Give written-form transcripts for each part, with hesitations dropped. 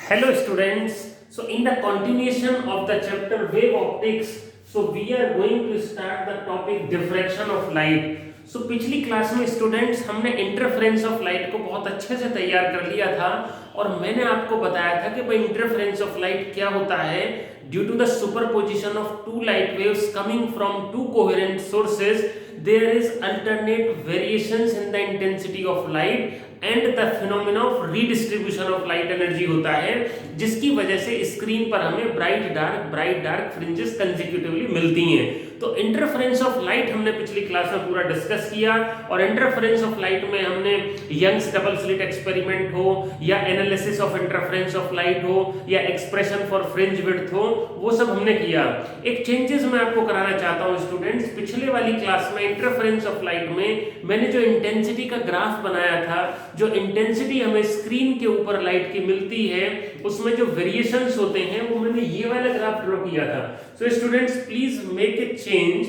Hello students, so in the continuation of the chapter wave optics, so we are going to start the topic diffraction of light. So पिछली class में students हमने interference of light को बहुत अच्छे से तैयार कर लिया था और मैंने आपको बताया था कि भाई इंटरफेरेंस ऑफ लाइट क्या होता है. Due to the superposition of two light waves coming from two coherent sources there is alternate variations in the intensity of light and the phenomena of redistribution of light energy होता है, जिसकी वजह से screen पर हमें bright dark fringes consecutively मिलती हैं. तो इंटरफेरेंस ऑफ लाइट हमने पिछली क्लास में पूरा डिस्कस किया और इंटरफेरेंस ऑफ लाइट में हमने यंग्स डबल स्लिट एक्सपेरिमेंट हो या analysis of interference of light हो या एक्सप्रेशन फॉर फ्रिंज विड्थ हो, वो सब हमने किया. एक चेंजेस मैं आपको कराना चाहता हूं स्टूडेंट्स. पिछले वाली क्लास में इंटरफेरेंस ऑफ लाइट में मैंने जो इंटेंसिटी का ग्राफ बनाया था, जो इंटेंसिटी हमें स्क्रीन के ऊपर लाइट की मिलती है उसमें जो वेरिएशंस होते हैं वो मैंने ये वाला ग्राफ ड्रॉ किया था. So students please make a change,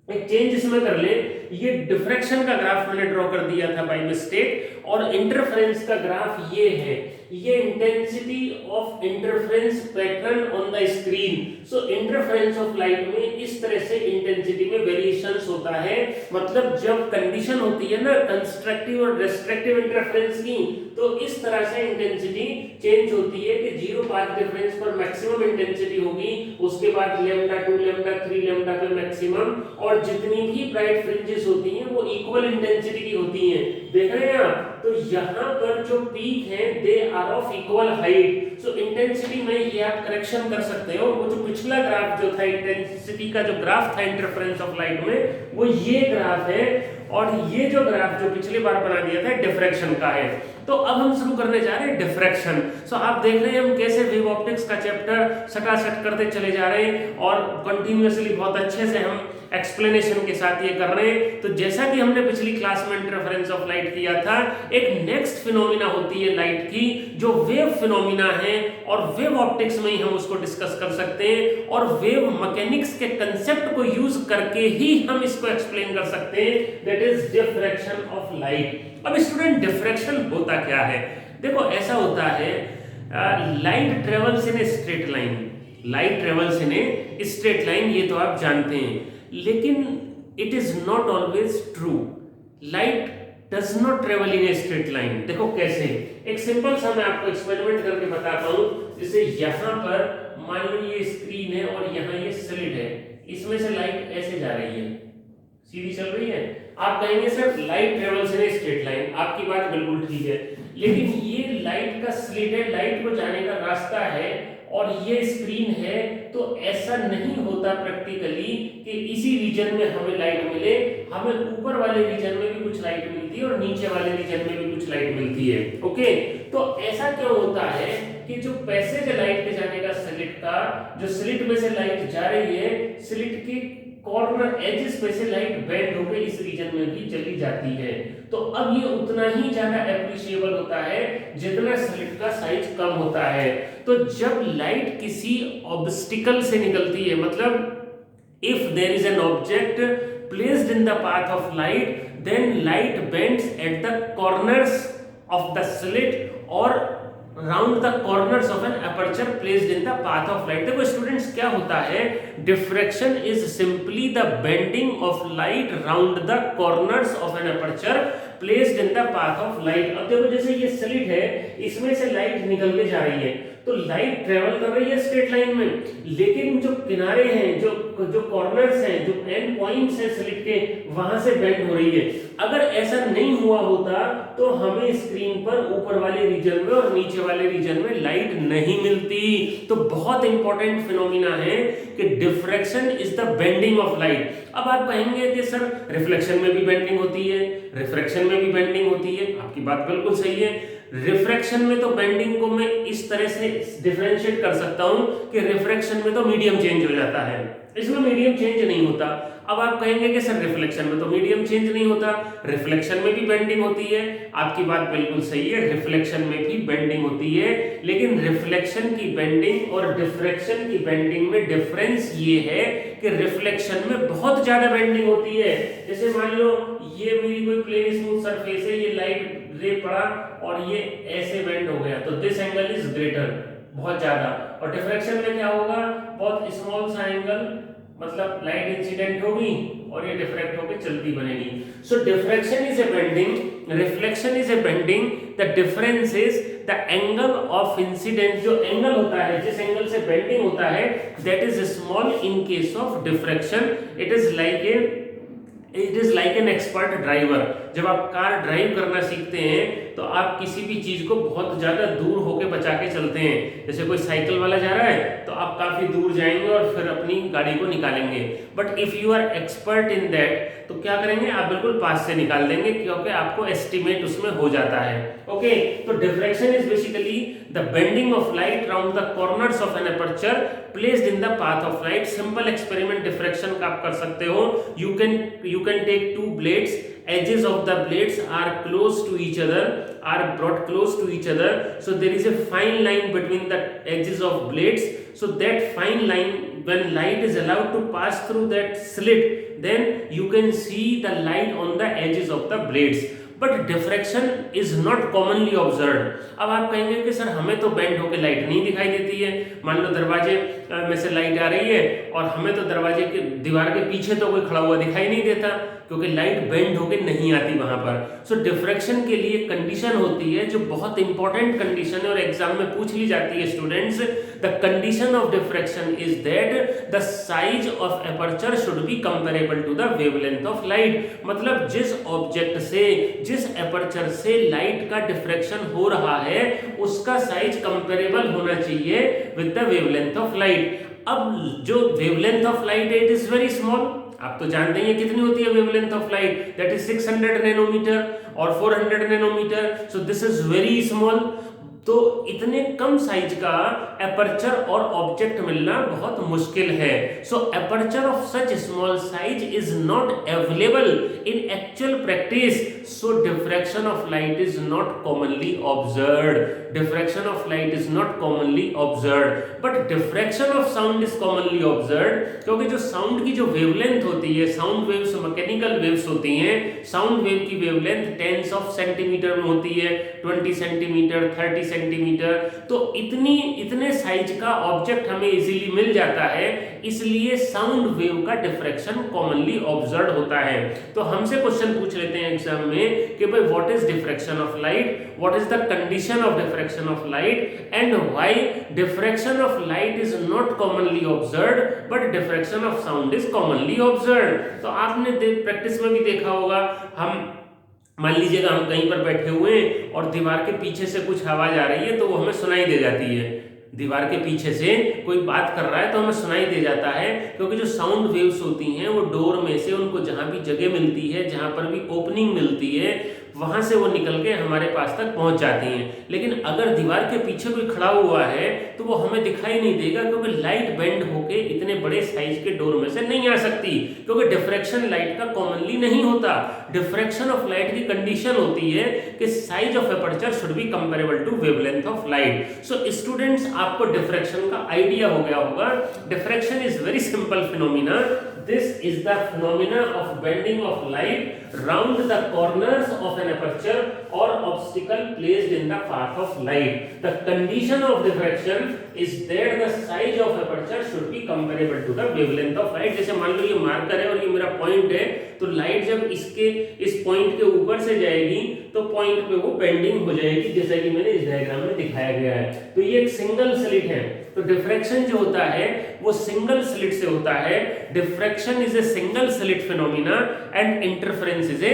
एक चेंज इसमें कर ले. ये डिफ्रैक्शन का ग्राफ मैंने ड्रॉ कर दिया था बाय मिस्टेक और इंटरफेरेंस का ग्राफ ये है. ये intensity of interference pattern on the screen. So interference of light में इस तरह से इंटेंसिटी में वेरिएशंस होता है. मतलब जब कंडीशन होती है ना कंस्ट्रक्टिव और डिस्ट्रक्टिव इंटरफेरेंस की, तो इस तरह से इंटेंसिटी चेंज होती है कि 0 पाथ डिफरेंस पर मैक्सिमम इंटेंसिटी होगी, उसके बाद लैम्डा 2 लैम्डा 3 लैम्डा पे मैक्सिमम, और जितनी भी ब्राइट फ्रिंजेस होती हैं वो इक्वल इंटेंसिटी की होती हैं. देख रहे हैं आप? तो यहाँ पर जो पीक है they are of equal height. So intensity में ये आप करेक्शन कर सकते हो. वो जो पिछला ग्राफ जो था इंटेंसिटी का जो ग्राफ था इंटरफेरेंस ऑफ लाइट में, वो ये ग्राफ है और ये जो ग्राफ जो पिछली बार बना दिया था डिफ्रैक्शन का है. तो अब हम शुरू करने जा रहे हैं डिफ्रैक्शन. सो आप देख रहे हैं हम कैसे वेव ऑप्टिक्स का चैप्टर सटासट करते चले जा रहे हैं और कंटिन्यूअसली बहुत अच्छे से हम एक्सप्लेनेशन के साथ ये कर रहे हैं. तो जैसा कि हमने पिछली क्लास में इंटरफेरेंस ऑफ लाइट किया था, एक नेक्स्ट फिनोमिना होती है लाइट की जो वेव फिनोमिना है और वेव ऑप्टिक्स में ही हम उसको डिस्कस कर सकते हैं और वेव मैकेनिक्स के कंसेप्ट को यूज करके ही हम इसको एक्सप्लेन कर सकते हैं. That is diffraction of light. अब स्टूडेंट डिफ्रैक्शन होता क्या है? देखो ऐसा होता है, light travels in a straight line. Light travels in a straight line, ये तो आप जानते हैं, लेकिन it is not always true. Light does not travel in a straight line. देखो कैसे, एक सिंपल सा मैं आपको एक्सपेरिमेंट करके बताता हूं. जैसे यहां पर मान लो ये स्क्रीन है और यहां ये स्लिट है, इसमें से लाइट ऐसे जा रही है, सीधी चल रही है. आप कहेंगे sir light travels in a straight line, आपकी बात बिल्कुल ठीक है, लेकिन ये लाइट का स्लिट है, लाइट को जाने का रास्ता है और ये स्क्रीन है. तो ऐसा नहीं होता प्रैक्टिकली कि इसी रीजन में हमें लाइट मिले. हमें ऊपर वाले रीजन में भी कुछ लाइट मिलती है और नीचे वाले रीजन में भी कुछ लाइट मिलती है. ओके, तो ऐसा क्यों होता है कि जो पैसेज लाइट के जाने का स्लिट का, जो स्लिट में से लाइट जा रही है, स्लिट की कॉर्नर एजेस पे से लाइट बेंड होकर इस रीजन में भी चली जाती है. तो अब ये उतना ही ज्यादा एप्रिशिएबल होता है जितना स्लिट का साइज कम होता है. तो जब लाइट किसी ऑब्स्टिकल से निकलती है, मतलब if there is an object placed in the path of light, then light bends at the corners of the slit और round the corners of an aperture placed in the path of light. देखो students क्या होता है, diffraction is simply the bending of light round the corners of an aperture placed in the path of light. अब देखो जैसे ये slit है, इसमें से लाइट निकल के जा रही है, तो लाइट ट्रेवल कर रही है स्ट्रेट लाइन में, लेकिन जो किनारे हैं, जो कॉर्नर्स हैं, जो एंड पॉइंट्स हैं स्लिट के, वहां से बेंड हो रही है. अगर ऐसा नहीं हुआ होता तो हमें स्क्रीन पर ऊपर वाले रीजन में और नीचे वाले रीजन में लाइट नहीं मिलती. तो बहुत इंपॉर्टेंट फिनोमिना है कि diffraction is the bending of light. अब आप कहेंगे कि सर रिफ्लेक्शन में भी बेंडिंग होती है, रिफ्रैक्शन में भी बेंडिंग होती है. आपकी बात बिल्कुल सही है. रिफ्रैक्शन में तो बेंडिंग को मैं इस तरह से डिफरेंशिएट कर सकता हूं कि रिफ्रैक्शन में तो मीडियम चेंज हो जाता है, इसमें मीडियम चेंज नहीं होता. अब आप कहेंगे कि सर रिफ्लेक्शन में तो मीडियम चेंज नहीं होता, रिफ्लेक्शन में भी बेंडिंग होती है. आपकी बात बिल्कुल सही है, रिफ्लेक्शन में भी बेंडिंग होती है, लेकिन रिफ्लेक्शन की बेंडिंग और डिफ्रैक्शन की बेंडिंग में डिफरेंस ये है कि रिफ्लेक्शन में बहुत ज्यादा बेंडिंग होती है. जैसे मान लो ये मेरी कोई प्लेन स्मूथ सरफेस है, ये लाइट रे पड़ा और ये ऐसे बेंड हो गया, तो दिस एंगल इज ग्रेटर, बहुत ज्यादा। और डिफ्रैक्शन में क्या होगा, बहुत स्मॉल सा एंगल, मतलब लाइट इंसिडेंट होगी और ये डिफ्रैक्ट होकर चलती बनेगी। So diffraction is a bending, reflection is a bending, the difference is the angle of incident, जो एंगल होता है, जिस एंगल से बेंडिंग होता है, that is small in case of diffraction. It is like an expert driver. जब आप car drive करना सीखते हैं तो आप किसी भी चीज को बहुत ज्यादा दूर होके बचा के चलते हैं। जैसे कोई साइकिल वाला जा रहा है तो आप काफी दूर जाएंगे और फिर अपनी गाड़ी को निकालेंगे। But if you are expert in that, तो क्या करेंगे, आप बिल्कुल पास से निकाल देंगे, क्योंकि आपको एस्टिमेट उसमें हो जाता है। ओके, तो diffraction is basically the bending of light round the corners of an aperture placed in the path of light. Simple experiment diffraction का आप कर सकते हो। You can take two blades, edges of the blades are close to each other, are brought close to each other, so there is a fine line between the edges of blades. So that fine line, when light is allowed to pass through that slit, then you can see the light on the edges of the blades. But diffraction is not commonly observed. अब आप कहेंगे कि sir हमें तो bend होकर light नहीं दिखाई देती है। मान लो दरवाजे में से लाइट आ रही है और हमें तो दरवाजे के दीवार के पीछे तो कोई खड़ा हुआ दिखाई नहीं देता, क्योंकि लाइट बेंड होकर नहीं आती वहां पर। सो डिफ्रैक्शन के लिए कंडीशन होती है जो बहुत इंपॉर्टेंट कंडीशन है और एग्जाम में पूछ ली जाती है students. The condition of diffraction is that the size of aperture should be comparable to the wavelength of light. मतलब जिस ऑब्जेक्ट से, जिस एपर्चर से लाइट का डिफ्रैक्शन हो रहा है, उसका साइज कंपेरेबल होना चाहिए with the wavelength of light. अब जो वेवलेंथ ऑफ लाइट है, इट इज वेरी स्मॉल। आप तो जानते हैं कितनी होती है wavelength of light, that is 600 nanometre और 400 nanometre. So this is very small. तो इतने कम साइज का एपर्चर और ऑब्जेक्ट मिलना बहुत मुश्किल है। So aperture of such small size is not available in actual practice, so diffraction of light is not commonly observed. Diffraction of light is not commonly observed, but diffraction of sound is commonly observed, क्योंकि जो sound की जो wavelength होती है, sound waves mechanical waves होती हैं, sound wave की wavelength tense of centimetre में होती है, 20 सेंटीमीटर, 30 सेंटीमीटर। तो इतने साइज का ऑब्जेक्ट हमें इजीली मिल जाता है, इसलिए साउंड वेव का डिफ्रैक्शन कॉमनली ऑब्जर्व्ड होता है। तो हमसे क्वेश्चन पूछ लेते हैं एग्जाम में कि भाई what is diffraction of light, what is the condition of diffraction of light and why diffraction of light is not commonly observed but diffraction of sound is commonly observed. तो आपने practice में भी देखा होगा, हम मान लीजिएगा हम कहीं पर बैठे हुए हैं और दीवार के पीछे से कुछ आवाज आ रही है तो वो हमें सुनाई दे जाती है। दीवार के पीछे से कोई बात कर रहा है तो हमें सुनाई दे जाता है, क्योंकि जो साउंड वेव्स होती हैं वो डोर में से, उनको जहां भी जगह मिलती है, जहां पर भी ओपनिंग मिलती है, वहां से वो निकल के हमारे पास तक पहुंच जाती हैं। लेकिन अगर दीवार के पीछे कोई खड़ा हुआ है तो वो हमें दिखाई नहीं देगा, क्योंकि लाइट बेंड होके इतने बड़े साइज के डोर में से नहीं आ सकती, क्योंकि डिफ्रैक्शन लाइट का कॉमनली नहीं होता। डिफ्रैक्शन ऑफ लाइट की कंडीशन होती है कि size of aperture should be comparable to wavelength of light. So students, आपको डिफ्रैक्शन का आइडिया हो गया होगा। Diffraction is very simple phenomena. This is the phenomena of bending of light round the corners of an aperture or obstacle placed in the path of light. The condition of diffraction is that the size of aperture should be comparable to the wavelength of light. जैसे मान लो ये marker है और ये मेरा point है, तो light जब इस पॉइंट के ऊपर से जाएगी तो पॉइंट पे वो बेंडिंग हो जाएगी, जैसा कि मैंने इस डायग्राम में दिखाया गया है। तो ये एक सिंगल स्लिट है, तो डिफ्रैक्शन जो होता है वो सिंगल स्लिट से होता है। Diffraction is a single slit phenomena and interference is A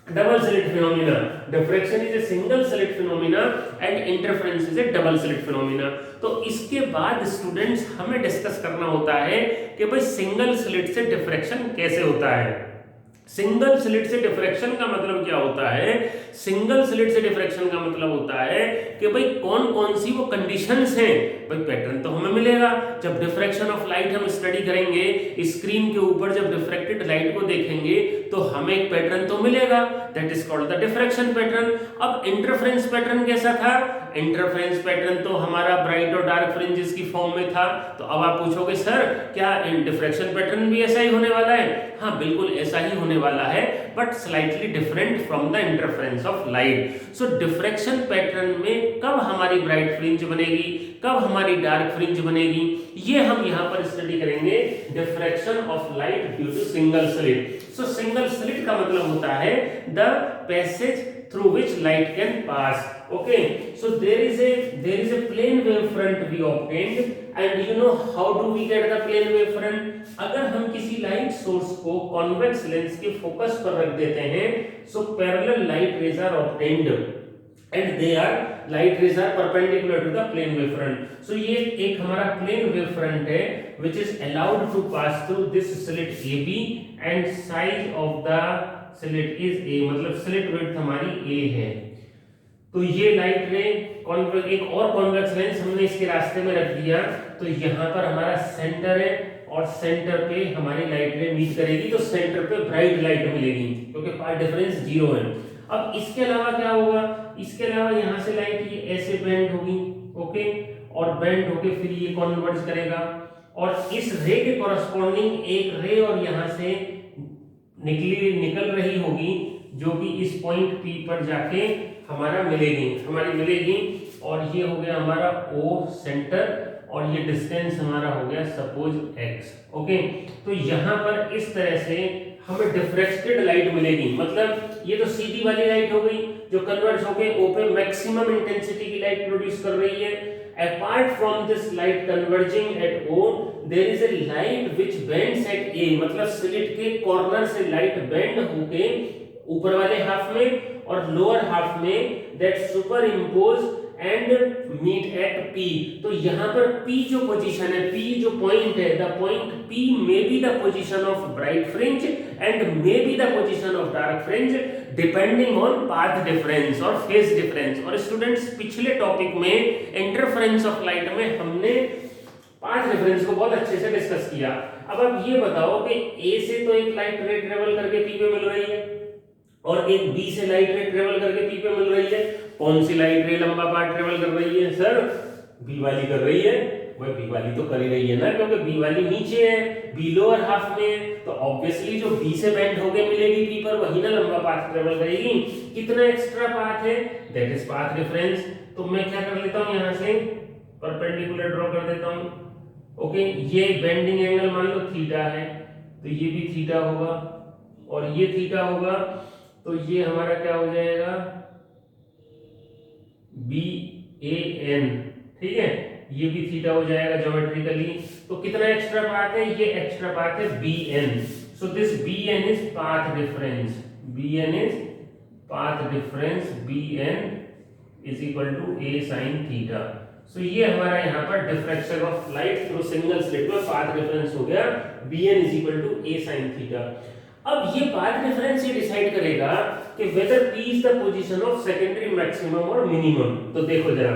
double slit phenomena. Diffraction is a single slit phenomena and interference is A double slit phenomena. तो इसके बाद स्टूडेंट्स हमें डिस्कस करना होता है कि भाई सिंगल स्लिट से डिफ्रैक्शन कैसे होता है। सिंगल स्लिट से डिफ्रैक्शन का मतलब क्या होता है? सिंगल स्लिट से डिफ्रैक्शन का मतलब होता है कि भाई कौन कौन सी वो कंडीशंस हैं। भाई पैटर्न तो हमें मिलेगा, जब डिफ्रैक्शन ऑफ लाइट हम स्टडी करेंगे, स्क्रीन के ऊपर जब डिफ्रैक्टेड लाइट को देखेंगे तो हमें एक पैटर्न तो मिलेगा, that is called the diffraction pattern. अब इंटरफेरेंस पैटर्न कैसा था? इंटरफेरेंस पैटर्न तो हमारा ब्राइट और डार्क फ्रिंजेस की फॉर्म में था। तो अब आप पूछोगे सर क्या डिफ्रैक्शन पैटर्न भी ऐसा ही होने वाला है? हाँ बिल्कुल ऐसा ही होने वाला है, but slightly different from the interference of light. So diffraction pattern में कब हमारी bright fringe बनेगी, कब हमारी dark fringe बनेगी, ये हम यहाँ पर स्टडी करेंगे. diffraction of light due to single slit. So single slit का मतलब होता है the passage through which light can pass. Okay, so there is a plane wave front we obtained, and you know how do we get the plane wave front? अगर हम किसी light source को convex lens के focus पर रख देते हैं, so parallel light rays are obtained and they are light rays are perpendicular to the plane wave front. So ये एक हमारा plane wave front है which is allowed to pass through this slit AB and size of the slit is A, मतलब slit width हमारी A है. तो ये light रे एक और कॉन्वेक्स लेंस हमने इसके रास्ते में रख दिया, तो यहाँ पर हमारा सेंटर है और सेंटर पे हमारी लाइट रे मीट करेगी, तो सेंटर पे ब्राइट लाइट मिलेगी क्योंकि पाथ डिफरेंस 0 है. अब इसके अलावा क्या होगा, इसके अलावा यहाँ से लाइट ये ऐसे बेंड होगी, ओके, और बेंड होके फिर ये कन्वर्ज करेगा और इस रे के कॉरस्पॉन्डिंग एक रे और यहाँ से निकल रही होगी जो कि इस पॉइंट P पर जाके हमारी मिलेगी और ये हो गया हमारा O सेंटर और ये डिस्टेंस हमारा हो गया सपोज x. ओके, तो यहाँ पर इस तरह से हमें डिफ्रेक्टेड लाइट मिलेगी, मतलब ये तो सीधी वाली लाइट हो गई जो कन्वर्ज होके O पे मैक्सिमम इंटेंसिटी की लाइट प्रोड्यूस कर रही है. Apart from this light converging at O, there is a light which bends at A, मतलब स्लिट के कॉर्नर से लाइट बेंड होके ऊपर वाले हाफ में और लोअर हाफ में that superimpose and meet at P. तो यहाँ पर P जो पोजीशन है, P जो पॉइंट है, the point P may be the position of bright fringe and may be the position of dark fringe depending on path difference और phase difference. और students पिछले टॉपिक में इंटरफेरेंस ऑफ लाइट में हमने path difference को बहुत अच्छे से डिस्कस किया. अब आप ये बताओ कि A से तो एक लाइट रे ट्रेवल करके P पे मिल रही है और एक B से लाइट रे ट्रेवल करके P पे मिल रही है. कौन सी लाइट रे लंबा पाथ ट्रेवल कर रही है सर? B वाली कर रही है. वह B वाली तो कर ही रही है ना, क्योंकि B वाली नीचे है, B लोअर हाफ में, तो ऑब्वियसली जो B से बेंड होके मिलेगी P पर वही ना लंबा पाथ ट्रेवल करेगी. कितना एक्स्ट्रा पाथ है, दैट इज पाथ डिफरेंस. तो मैं क्या कर लेता हूं, यहां से परपेंडिकुलर ड्रॉ कर देता हूं. ओके, ये बेंडिंग एंगल मान लो थीटा है, तो ये भी थीटा होगा और ये थीटा होगा, तो ये हमारा क्या हो जाएगा BAN. ठीक है, ये भी थीटा हो जाएगा ज्योमेट्रिकली. तो कितना एक्स्ट्रा पाथ है, ये एक्स्ट्रा पाथ है BN. So this BN is path difference. BN is path difference. BN is equal to A sin theta. सो ये हमारा यहाँ पर diffraction of light through single slit में पाथ डिफरेंस हो गया BN is equal to A sin theta. अब ये पाथ डिफरेंस ये डिसाइड करेगा कि whether P is the position of secondary maximum और मिनिमम. तो देखो जरा,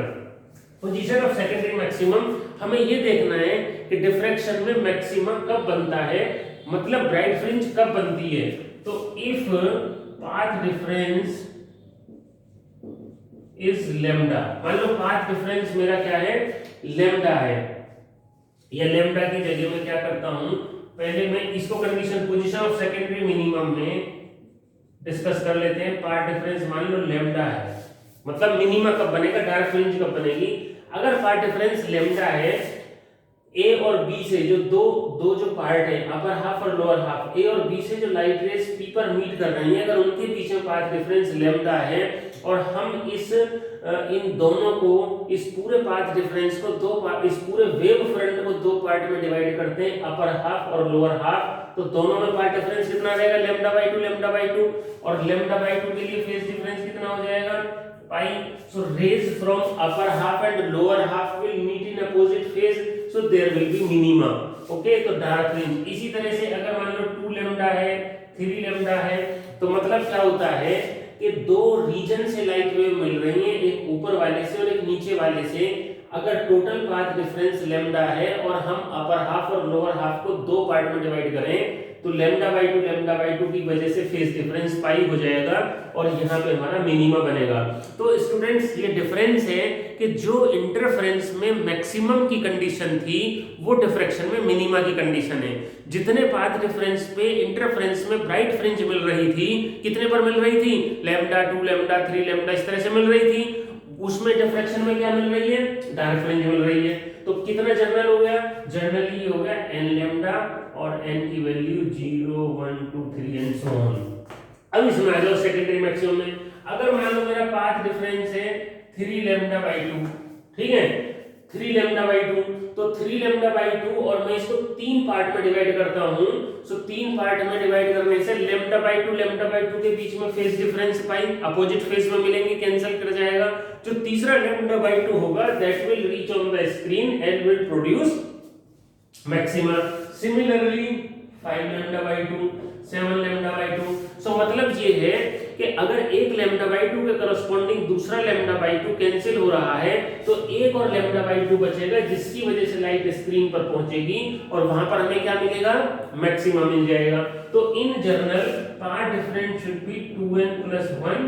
पोजीशन ऑफ सेकेंडरी मैक्सिमम हमें ये देखना है कि डिफ्रैक्शन में मैक्सिमम कब बनता है, मतलब ब्राइट फ्रिंज कब बनती है. तो if path difference is lambda, मान लो पाथ डिफरेंस मेरा क्या है, लैम्डा है, या लैम्डा की जगह में क्या करता हूं, पहले मैं इसको condition position of secondary minimum में डिस्कस कर लेते हैं. पाथ डिफरेंस मान लो लैम्डा है, मतलब मिनिमा कब बनेगा, डार्क फ्रिंज कब बनेगी. अगर पाथ डिफरेंस लैम्डा है, A और B से जो दो जो पार्ट है, अपर हाफ और लोअर हाफ, A और B से जो लाइट रेज P पर मीट कर रही है, अगर उनके बीच में पाथ डिफरेंस लैम्डा है और हम इन दोनों को, इस पूरे पाथ डिफरेंस को इस पूरे वेव फ्रंट को दो पार्ट में डिवाइड करते हैं, अपर हाफ और लोअर हाफ, तो दोनों में पाथ डिफरेंस कितना रहेगा, λ/2 और λ/2 के लिए फेज डिफरेंस कितना हो जाएगा, pi. So rays from upper half and lower half will meet in opposite phase, so there will be minima. Okay, तो डार्क फ्रिंज इसी तरह से अगर मान लो 2 लैम्डा है, 3 लैम्डा है, तो मतलब क्या होता है कि दो रीजन से लाइट वेव मिल रही है, एक ऊपर वाले से और एक नीचे वाले से. अगर टोटल पाथ डिफरेंस लैम्डा है और हम अपर हाफ और लोअर हाफ को दो पार्ट में डिवाइड करें, तो λ/2 की वजह से फेज डिफरेंस पाई हो जाएगा और यहाँ पे हमारा मिनिमा बनेगा। तो स्टूडेंट्स ये डिफरेंस है कि जो इंटरफेरेंस में मैक्सिमम की कंडीशन थी वो डिफ्रैक्शन में मिनिमा की कंडीशन है। जितने पाथ डिफरेंस पे इंटरफेरेंस में ब्राइट फ्रिंज मिल रही थी, कितने पर मिल रही थी, λ2 λ3 λ इस तरह से मिल रही थी, उसमें डिफ्रैक्शन में क्या मिल रही है, डार्क फ्रिंज मिल रही है। तो कितना जनरल हो गया, जनरली हो गया n लैम्डा और n की वैल्यू 0 1 2 3 एंड सो ऑन। अब इसमें आ जाओ सेकेंडरी मैक्सिमम में। अगर मान लो मेरा पाथ डिफरेंस है 3 λ/2, ठीक है, 3 λ/2, तो 3 λ/2 और मैं इसको 3 पार्ट में डिवाइड करता हूं। सो 3 पार्ट में डिवाइड करने से λ/2 के बीच में phase difference pi, opposite phase में मिलेंगे, कैंसिल कर जाएगा। जो तीसरा λ/2 होगा that will reach on the screen and will produce maxima. Similarly 5 λ/2 7 λ/2। सो मतलब ये है कि अगर एक λ/2 के करस्पॉन्डिंग दूसरा λ/2 कैंसिल हो रहा है तो एक और λ/2 बचेगा जिसकी वजह से लाइट स्क्रीन पर पहुंचेगी और वहां पर हमें क्या मिलेगा, मैक्सिमा मिल जाएगा। तो in general path difference should be 2n + 1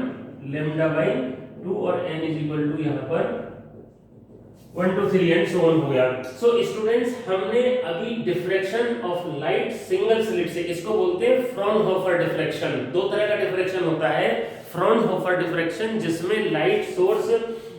λ/2 और n = यहां पर 1 2 3 एंड सो ऑन हो गया। सो स्टूडेंट्स हमने अभी diffraction of light single slit से, इसको बोलते हैं फ्रॉनहोफर डिफ्रैक्शन। दो तरह का डिफ्रैक्शन होता है, फ्रॉनहोफर डिफ्रैक्शन जिसमें लाइट सोर्स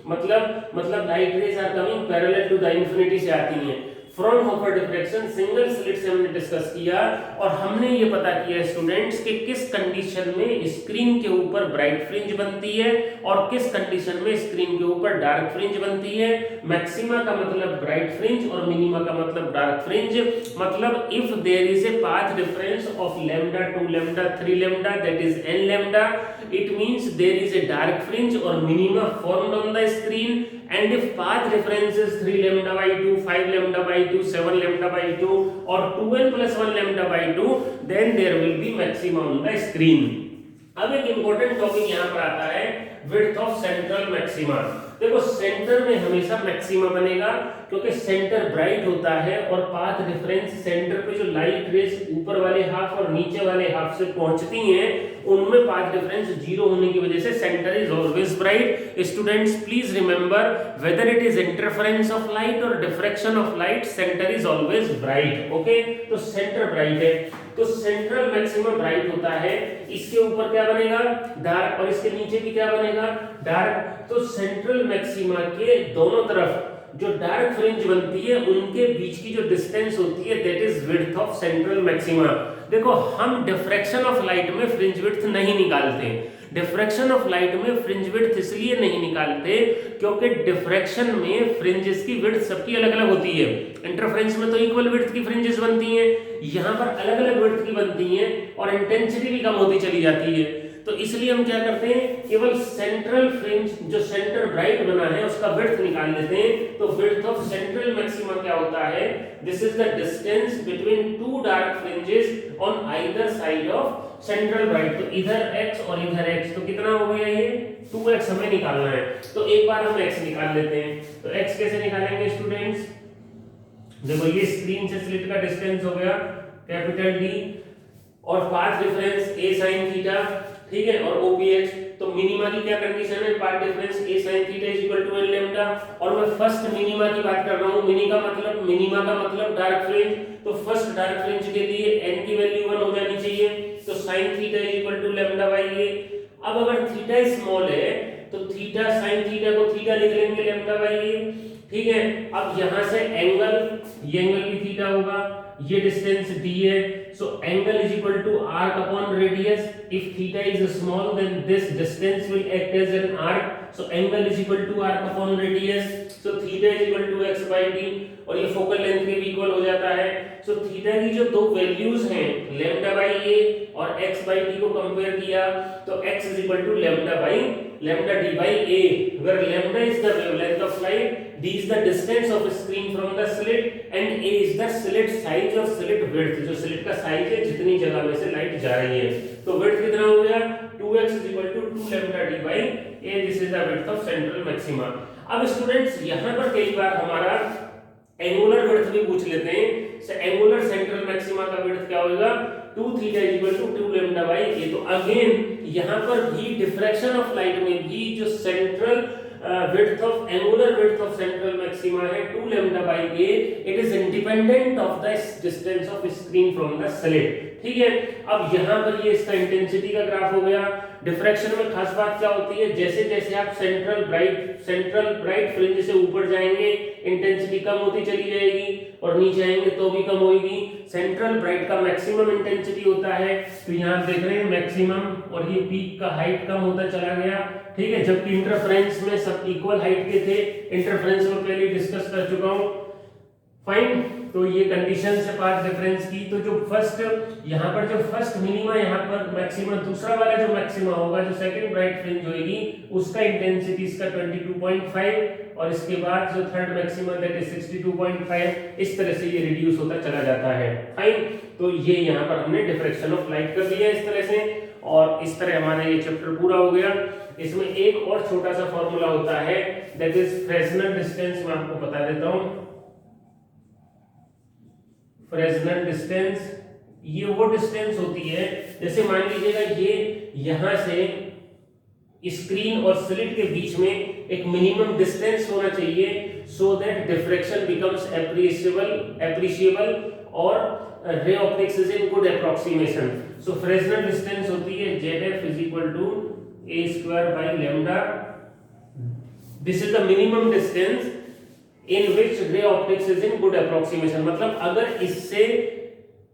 मतलब light rays are coming parallel to the infinity से आती हैं। फ्रॉनहोफर डिफ्रैक्शन सिंगल स्लिट से हमने डिस्कस किया और हमने ये पता किया स्टूडेंट्स कि किस कंडीशन में स्क्रीन के ऊपर ब्राइट फ्रिंज बनती है और किस कंडीशन में स्क्रीन के ऊपर डार्क फ्रिंज बनती है। मैक्सिमा का मतलब ब्राइट फ्रिंज और मिनिमा का मतलब डार्क फ्रिंज। मतलब if there is a path difference of λ2 λ3 λ that is n λ, it means there is a dark fringe or minima formed on the screen, and if path difference is 3 λ/2 5 λ/2 7 λ/2 or 2n + 1 λ/2 then there will be maxima on the screen। अब एक important topic यहाँ पर आता है width of central maxima. देखो centre में हमेशा maxima बनेगा क्योंकि सेंटर ब्राइट होता है और पाथ डिफरेंस सेंटर पे जो लाइट रेज ऊपर वाले हाफ और नीचे वाले हाफ से पहुंचती हैं उनमें पाथ डिफरेंस 0 होने की वजह से centre is always bright. Students please remember whether it is interference of light और diffraction of light, centre is always bright. Okay, तो सेंटर ब्राइट है तो सेंट्रल मैक्सिमा ब्राइट होता है। इसके ऊपर क्या बनेगा, डार्क, और इसके नीचे भी क्या बनेगा, डार्क। तो सेंट्रल मैक्सिमा के दोनों तरफ जो डार्क फ्रिंज बनती है उनके बीच की जो डिस्टेंस होती है that is width of central maxima. देखो हम डिफ्रैक्शन ऑफ लाइट में फ्रिंज विड्थ नहीं निकालते। डिफ्रैक्शन ऑफ लाइट में फ्रिंज विड्थ इसलिए नहीं निकालते क्योंकि डिफ्रैक्शन में फ्रिंजेस की विड्थ सबकी अलग अलग होती है। इंटरफेरेंस में तो इक्वल विड्थ की फ्रिंजेस बनती हैं, यहाँ पर अलग अलग विड्थ की बनती हैं और इंटेंसिटी भी कम होती चली जाती है। तो इसलिए हम क्या करते हैं, केवल सेंट्रल फ्रिंज जो सेंटर ब्राइट बना है उसका विड्थ निकाल लेते हैं। तो विड्थ ऑफ सेंट्रल मैक्सिमा क्या होता है, this is the distance between two dark fringes on either side of central bright. तो इधर x और इधर x, तो कितना हो गया ये 2x हमें निकालना है। तो एक बार हम x निकाल लेते हैं। तो x कैसे निकालेंगे स्टूडेंट्स, देखो ये स्क्रीन से स्लिट का डिस्टेंस हो गया कैपिटल D और path difference a sin theta, ठीक है, और OPX। तो मिनिमा की क्या कंडीशन है, path difference a sin theta = n lambda. और मैं फर्स्ट मिनिमा की बात कर रहा हूं, मिनिमा का मतलब डार्क फ्रिंज। तो फर्स्ट डार्क फ्रिंज के लिए n की वैल्यू 1 हो जानी चाहिए। तो sin थीटा = λ/a। अब अगर थीटा स्मॉल है तो थीटा sin थीटा को थीटा लिख लेंगे λ/a, ठीक है। अब यहां से एंगल, ये एंगल भी थीटा होगा, ये डिस्टेंस d है। So angle = arc/radius। if theta is small then this distance will act as an arc, so angle = arc/radius। so theta = x/d और ये फोकल लेंथ के भी इक्वल हो जाता है। सो थीटा की जो दो वैल्यूज हैं λ/a और x/d को कंपेयर किया तो x = λ/d/a। where λ is the wavelength of light, d is the distance of screen from the slit and a is the slit size और slit width, जो slit का साइज है जितनी जगह में से लाइट जा रही है। तो width कितना हो गया, 2x = 2 λ/d/a। This is the width of central maxima. अब स्टूडेंट्स यहां पर कई बार हमारा एंगुलर विड्थ भी पूछ लेते हैं। सो एंगुलर सेंट्रल मैक्सिमा का विड्थ क्या होगा, 2 theta is equal to 2 lambda by a. तो अगेन यहाँ पर भी डिफ्रैक्शन ऑफ लाइट में भी जो central width of angular width of central maxima है 2 lambda by a, it is independent of the distance of screen from the slit। ठीक है, अब यहाँ पर ये इसका इंटेंसिटी का ग्राफ हो गया। डिफ्रैक्शन में खास बात क्या होती है, जैसे जैसे आप सेंट्रल ब्राइट फ्रिंज से ऊपर जाएंगे इंटेंसिटी कम होती चली जाएगी और नीचे आएंगे तो भी कम होगी। सेंट्रल ब्राइट का मैक्सिमम इंटेंसिटी होता है, तो यहाँ देख रहे हैं मैक्सिमम, और ये पीक का हाइट कम होता चला गया। ठीक है, जबकि इंटरफेरेंस में सब इक्वल हाइट के थे, इंटरफेरेंस में पहले डिस्कस कर चुका हूँ। फाइन, तो ये कंडीशन से पाथ डिफरेंस की। तो जो फर्स्ट यहाँ पर जो फर्स्ट मिनिमा, यहाँ पर मैक्सिमा, दूसरा वाला जो मैक्सिमा होगा, जो सेकंड ब्राइट फ्रिंज होगी, उसका इंटेंसिटी इसका 22.5, और इसके बाद जो थर्ड मैक्सिमा दैट इज 62.5। इस तरह से ये रिड्यूस होता चला जाता है। फाइन, तो ये यहाँ पर हमने डिफ्रैक्शन ऑफ लाइट कर दिया इस तरह से, और इस तरह हमारा ये चैप्टर पूरा हो गया। इसमें एक और छोटा सा फॉर्मूला होता है दैट इज फ्रेस्नेल डिस्टेंस, मैं आपको बता देता हूं। फ्रेस्नेल डिस्टेंस, ये वो डिस्टेंस होती है, जैसे मान लीजिएगा ये यहां से स्क्रीन और स्लिट के बीच में एक मिनिमम डिस्टेंस होना चाहिए, so that diffraction becomes appreciable और ray optics is in good approximation. So Fresnel distance होती है ZF is equal to a square by lambda। This is the minimum distance in which ray optics is in good approximation। मतलब अगर इससे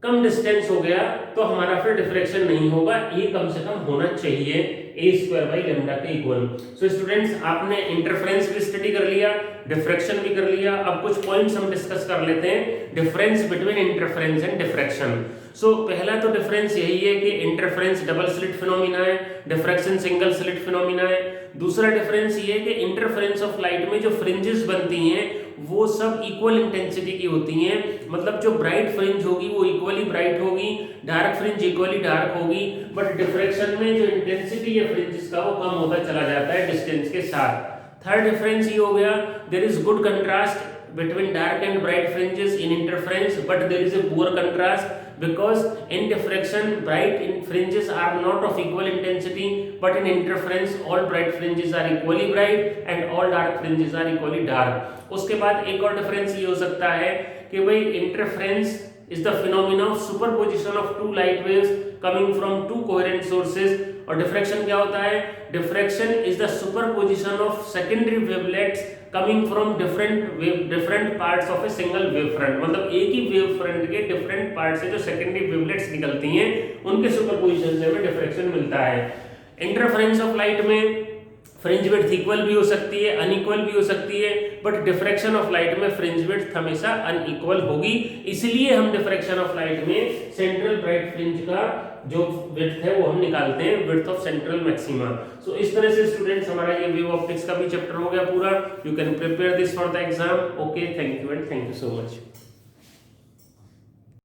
कम distance हो गया तो हमारा फिर डिफ्रैक्शन नहीं होगा, ये कम से कम होना चाहिए a स्क्वायर बाई लैम्डा के इक्वल। सो स्टूडेंट्स, आपने इंटरफेरेंस भी स्टडी कर लिया, डिफ्रैक्शन भी कर लिया। अब कुछ पॉइंट्स हम डिस्कस कर लेते हैं, difference between interference and diffraction. So पहला तो डिफरेंस यही है कि इंटरफेरेंस डबल स्लिट फिनोमिना है, डिफ्रैक्शन सिंगल स्लिट फिनोमिना है। दूसरा डिफरेंस ये है कि इंटरफेरेंस ऑफ लाइट में जो फ्रिंजेस बनती हैं वो सब इक्वल इंटेंसिटी की होती हैं, मतलब जो ब्राइट फ्रिंज होगी वो इक्वली ब्राइट होगी, डार्क फ्रिंज इक्वली डार्क होगी। बट डिफ्रैक्शन में जो इंटेंसिटी है फ्रिंजेस का वो कम होता चला जाता है डिस्टेंस के साथ। थर्ड डिफरेंस ये हो गया, there is good contrast between dark and bright fringes in interference, but there is a poor contrast because in diffraction bright fringes are not of equal intensity, but in interference all bright fringes are equally bright and all dark fringes are equally dark। उसके बाद एक और difference ये हो सकता है कि भाई interference is the phenomena of superposition of two light waves coming from two coherent sources। और डिफ्रैक्शन क्या होता है, diffraction is the superposition of secondary wavelets coming from different parts of a single wavefront। मतलब एक ही wavefront के different part से जो secondary wavelets निकलती हैं उनके सुपरपोजिशन से हमें डिफ्रैक्शन मिलता है। इंटरफेरेंस ऑफ लाइट में फ्रिंज विड्थ इक्वल भी हो सकती है, अनइक्वल भी हो सकती है, बट डिफ्रैक्शन ऑफ लाइट में फ्रिंज विड्थ हमेशा अनइक्वल होगी। इसलिए हम डिफ्रैक्शन ऑफ लाइट में सेंट्रल ब्राइट फ्रिंज का जो विड्थ है वो हम निकालते हैं, विड्थ ऑफ सेंट्रल मैक्सिमा। सो इस तरह से स्टूडेंट्स हमारा ये वेव ऑप्टिक्स का भी चैप्टर हो गया पूरा। You can prepare this for the exam. Okay, thank you and thank you so much.